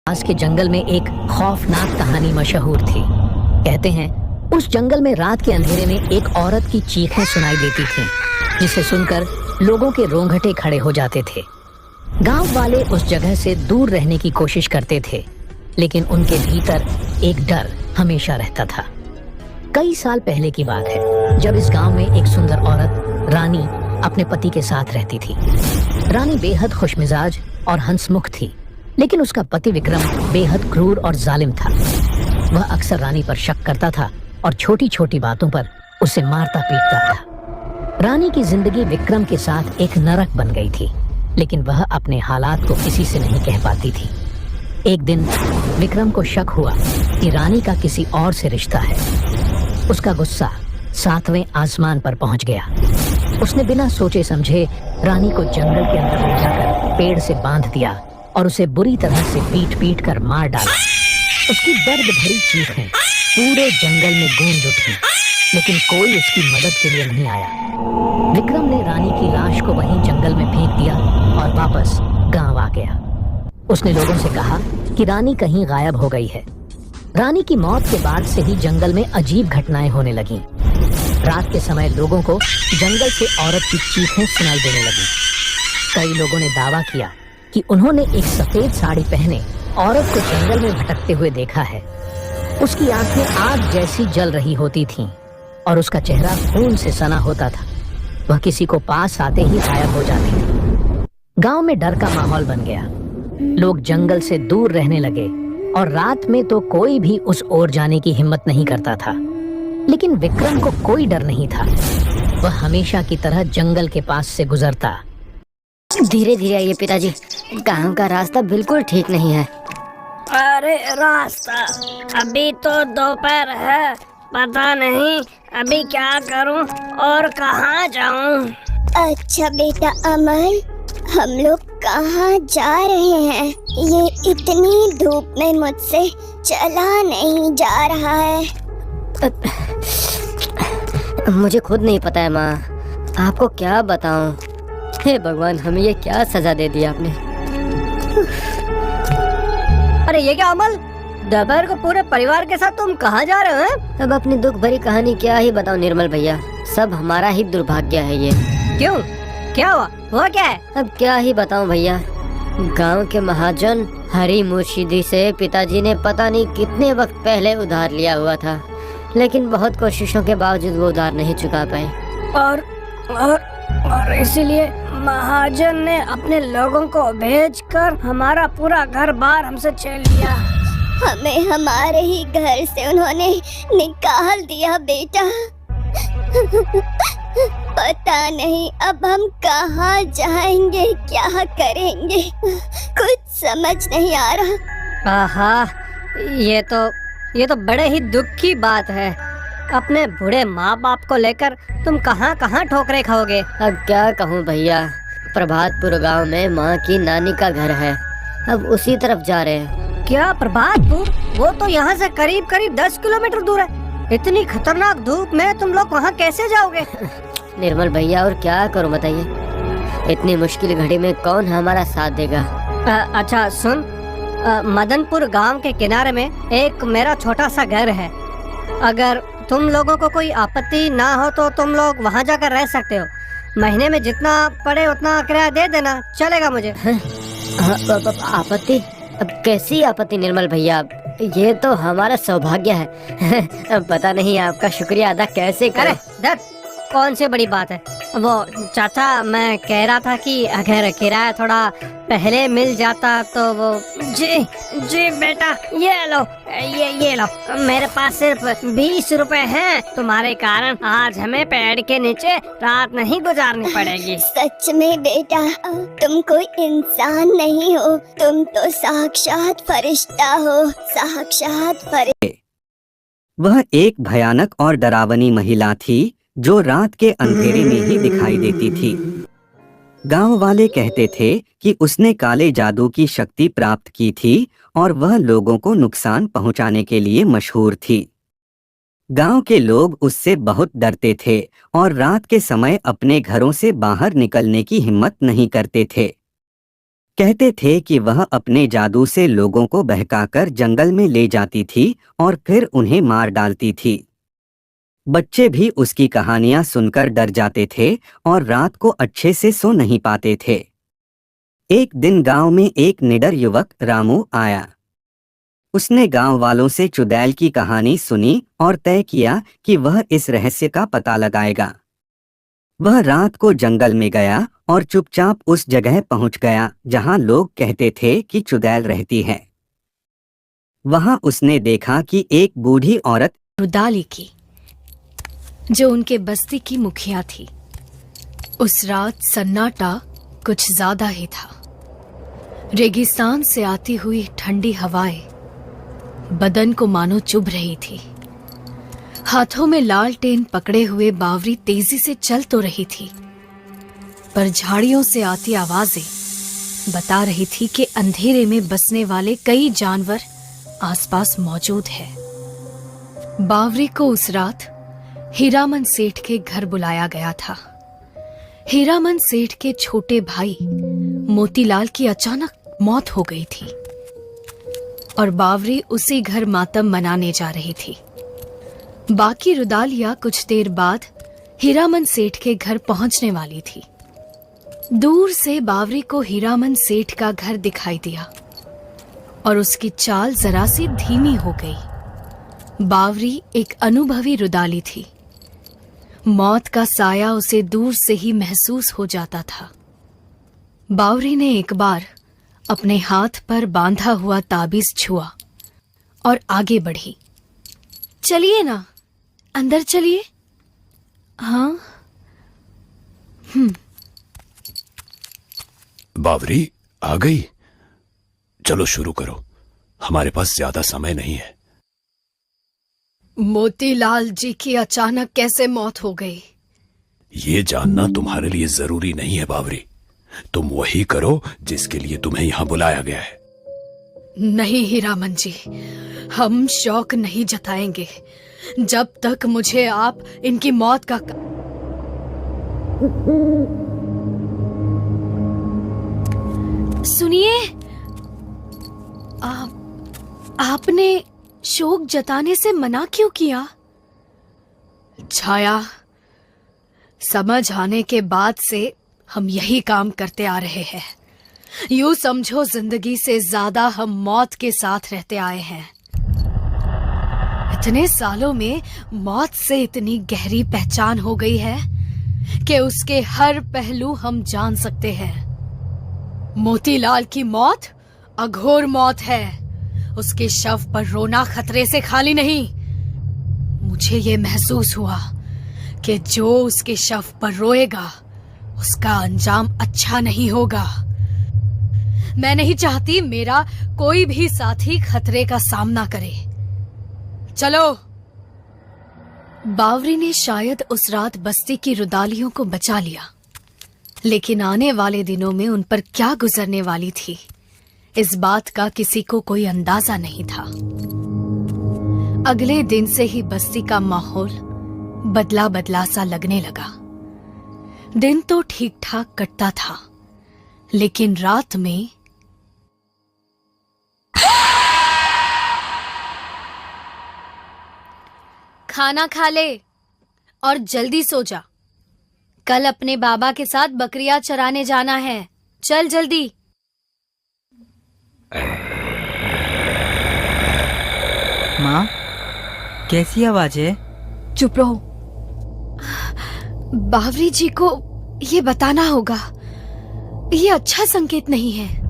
पास के जंगल में एक खौफनाक कहानी मशहूर थी। कहते हैं उस जंगल में रात के अंधेरे में एक औरत की चीखें सुनाई देती थीं, जिसे सुनकर लोगों के रोंगटे खड़े हो जाते थे। गांव वाले उस जगह से दूर रहने की कोशिश करते थे, लेकिन उनके भीतर एक डर हमेशा रहता था। कई साल पहले की बात है, जब इस गांव में एक सुंदर औरत रानी अपने पति के साथ रहती थी। रानी बेहद खुशमिजाज और हंसमुख थी, लेकिन उसका पति विक्रम बेहद क्रूर और जालिम था। वह अक्सर रानी पर शक करता था और छोटी छोटी बातों पर उसे मारता पीटता था। रानी की जिंदगी विक्रम के साथ एक नरक बन गई थी, लेकिन वह अपने हालात को किसी से नहीं कह पाती थी। एक दिन विक्रम को शक हुआ कि रानी का किसी और से रिश्ता है। उसका गुस्सा 7वें आसमान पर पहुंच गया। उसने बिना सोचे समझे रानी को जंगल के अंदर ले जाकर पेड़ से बांध दिया और उसे बुरी तरह से पीट पीट कर मार डाला। उसकी दर्द भरी चीखें पूरे जंगल में गूंज उठी, लेकिन कोई उसकी मदद के लिए नहीं आया। विक्रम ने रानी की लाश को वहीं जंगल में फेंक दिया और वापस गांव आ गया। उसने लोगों से कहा कि रानी कहीं गायब हो गई है। रानी की मौत के बाद से ही जंगल में अजीब घटनाएं होने लगीं। रात के समय लोगों को जंगल से औरत की चीखें सुनाई देने लगीं। कई लोगों ने दावा किया कि उन्होंने एक सफेद साड़ी पहने औरत को जंगल में भटकते हुए देखा है। उसकी आंखें आग जैसी जल रही होती थीं और उसका चेहरा खून से सना होता था। वह किसी को पास आते ही गायब हो जाती थी। गांव में डर का माहौल बन गया। लोग जंगल से दूर रहने लगे और रात में तो कोई भी उस ओर जाने की हिम्मत नहीं करता था। लेकिन विक्रम को कोई डर नहीं था। वह हमेशा की तरह जंगल के पास से गुजरता। धीरे धीरे आइए पिताजी, गांव का रास्ता बिल्कुल ठीक नहीं है। अरे रास्ता, अभी तो दोपहर है, पता नहीं अभी क्या करूं और कहां जाऊं। अच्छा बेटा अमल, हम लोग कहाँ जा रहे हैं? ये इतनी धूप में मुझसे चला नहीं जा रहा है। मुझे खुद नहीं पता है माँ, आपको क्या बताऊं। हे भगवान, हमें ये क्या सजा दे दी आपने। अरे ये क्या अमल, दोपहर को पूरे परिवार के साथ तुम कहाँ जा रहे हो? अब अपनी दुख भरी कहानी क्या ही बताऊं निर्मल भैया, सब हमारा ही दुर्भाग्य है ये। क्यों, क्या हुआ क्या है? अब क्या ही बताऊं भैया, गांव के महाजन हरी मुर्शिदी से पिताजी ने पता नहीं कितने वक्त पहले उधार लिया हुआ था, लेकिन बहुत कोशिशों के बावजूद वो उधार नहीं चुका पाए। और इसीलिए महाजन ने अपने लोगों को भेजकर हमारा पूरा घर बार हमसे छीन लिया। हमें हमारे ही घर से उन्होंने निकाल दिया बेटा। पता नहीं अब हम कहाँ जाएंगे, क्या करेंगे, कुछ समझ नहीं आ रहा। आहा, ये तो बड़े ही दुख की बात है। अपने बूढ़े माँ बाप को लेकर तुम कहाँ कहाँ ठोकरे खाओगे। अब क्या कहूँ भैया, प्रभातपुर गांव में माँ की नानी का घर है, अब उसी तरफ जा रहे हैं। क्या प्रभातपुर? वो तो यहाँ से करीब करीब 10 किलोमीटर दूर है। इतनी खतरनाक धूप में तुम लोग वहाँ कैसे जाओगे? निर्मल भैया, और क्या करूँ बताइए, इतनी मुश्किल घड़ी में कौन हमारा साथ देगा। अच्छा सुन, मदनपुर गांव के किनारे में एक मेरा छोटा सा घर है। अगर तुम लोगों को कोई आपत्ति ना हो तो तुम लोग वहाँ जाकर रह सकते हो। महीने में जितना पड़े उतना किराया दे देना, चलेगा मुझे। आपत्ति? अब कैसी आपत्ति निर्मल भैया, ये तो हमारा सौभाग्य है। अब पता नहीं आपका शुक्रिया अदा कैसे करें। अरे कौन सी बड़ी बात है। वो चाचा, मैं कह रहा था कि अगर किराया थोड़ा पहले मिल जाता तो वो। जी बेटा, ये लो, मेरे पास सिर्फ 20 रुपए हैं। तुम्हारे कारण आज हमें पेड़ के नीचे रात नहीं गुजारनी पड़ेगी। सच में बेटा, तुम कोई इंसान नहीं हो, तुम तो साक्षात फरिश्ता हो, साक्षात फरिश्ता। वह एक भयानक और डरावनी महिला थी जो रात के अंधेरे में ही दिखाई देती थी। गांव वाले कहते थे कि उसने काले जादू की शक्ति प्राप्त की थी और वह लोगों को नुकसान पहुंचाने के लिए मशहूर थी। गांव के लोग उससे बहुत डरते थे और रात के समय अपने घरों से बाहर निकलने की हिम्मत नहीं करते थे। कहते थे कि वह अपने जादू से लोगों को बहकाकर जंगल में ले जाती थी और फिर उन्हें मार डालती थी। बच्चे भी उसकी कहानियां सुनकर डर जाते थे और रात को अच्छे से सो नहीं पाते थे। एक दिन गांव में एक निडर युवक रामू आया। उसने गांव वालों से चुड़ैल की कहानी सुनी और तय किया कि वह इस रहस्य का पता लगाएगा। वह रात को जंगल में गया और चुपचाप उस जगह पहुंच गया जहां लोग कहते थे कि चुड़ैल रहती है। वहां उसने देखा कि एक बूढ़ी औरत रुदाली की, जो उनके बस्ती की मुखिया थी। उस रात सन्नाटा कुछ ज्यादा ही था। रेगिस्तान से आती हुई ठंडी हवाएं बदन को मानो चुभ रही थी। हाथों में लालटेन पकड़े हुए बावरी तेजी से चल तो रही थी, पर झाड़ियों से आती आवाजें बता रही थी कि अंधेरे में बसने वाले कई जानवर आसपास मौजूद है। बावरी को उस रात हीरामन सेठ के घर बुलाया गया था। हीरामन सेठ के छोटे भाई मोतीलाल की अचानक मौत हो गई थी और बावरी उसी घर मातम मनाने जा रही थी। बाकी रुदालिया कुछ देर बाद हीरामन सेठ के घर पहुंचने वाली थी। दूर से बावरी को हीरामन सेठ का घर दिखाई दिया और उसकी चाल जरा सी धीमी हो गई। बावरी एक अनुभवी रुदाली थी। मौत का साया उसे दूर से ही महसूस हो जाता था। बावरी ने एक बार अपने हाथ पर बांधा हुआ ताबीज छुआ और आगे बढ़ी। चलिए ना, अंदर चलिए। हाँ। बावरी आ गई। चलो शुरू करो, हमारे पास ज्यादा समय नहीं है। मोतीलाल जी की अचानक कैसे मौत हो गई? ये जानना तुम्हारे लिए जरूरी नहीं है बावरी। तुम वही करो जिसके लिए तुम्हें यहाँ बुलाया गया है। नहीं हीरामन जी, हम शौक नहीं जताएंगे जब तक मुझे आप इनकी मौत का सुनिए। आपने शोक जताने से मना क्यों किया? छाया, समझ आने के बाद से हम यही काम करते आ रहे हैं। यूं समझो जिंदगी से ज्यादा हम मौत के साथ रहते आए हैं। इतने सालों में मौत से इतनी गहरी पहचान हो गई है कि उसके हर पहलू हम जान सकते हैं। मोतीलाल की मौत अघोर मौत है। उसके शव पर रोना खतरे से खाली नहीं। मुझे ये महसूस हुआ कि जो उसके शव पर रोएगा उसका अंजाम अच्छा नहीं होगा। मैं नहीं चाहती मेरा कोई भी साथी खतरे का सामना करे। चलो। बावरी ने शायद उस रात बस्ती की रुदालियों को बचा लिया, लेकिन आने वाले दिनों में उन पर क्या गुजरने वाली थी, इस बात का किसी को कोई अंदाजा नहीं था। अगले दिन से ही बस्ती का माहौल बदला बदला सा लगने लगा। दिन तो ठीक ठाक कटता था, लेकिन रात में खाना खा ले और जल्दी सो जा। कल अपने बाबा के साथ बकरियां चराने जाना है। चल जल्दी। माँ, कैसी आवाज है? चुप रहो। बावरी जी को ये बताना होगा। ये अच्छा संकेत नहीं है।